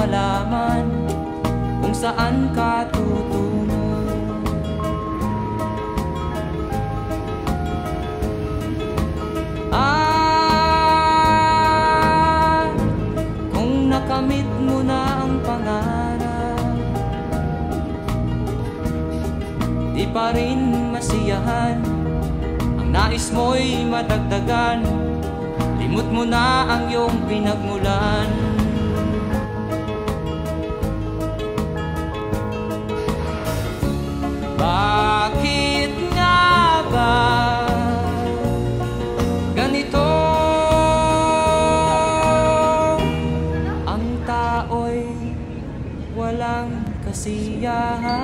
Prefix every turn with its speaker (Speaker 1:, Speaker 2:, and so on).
Speaker 1: malaman kung saan ka tutungo. Kung nakamit mo na ang pangarap, di pa rin masiyahan, ang nais mo'y madagdagan, limot mo na ang iyong pinagmulan. Bakit nga ba ganito? Ang tao'y walang kasiyahan.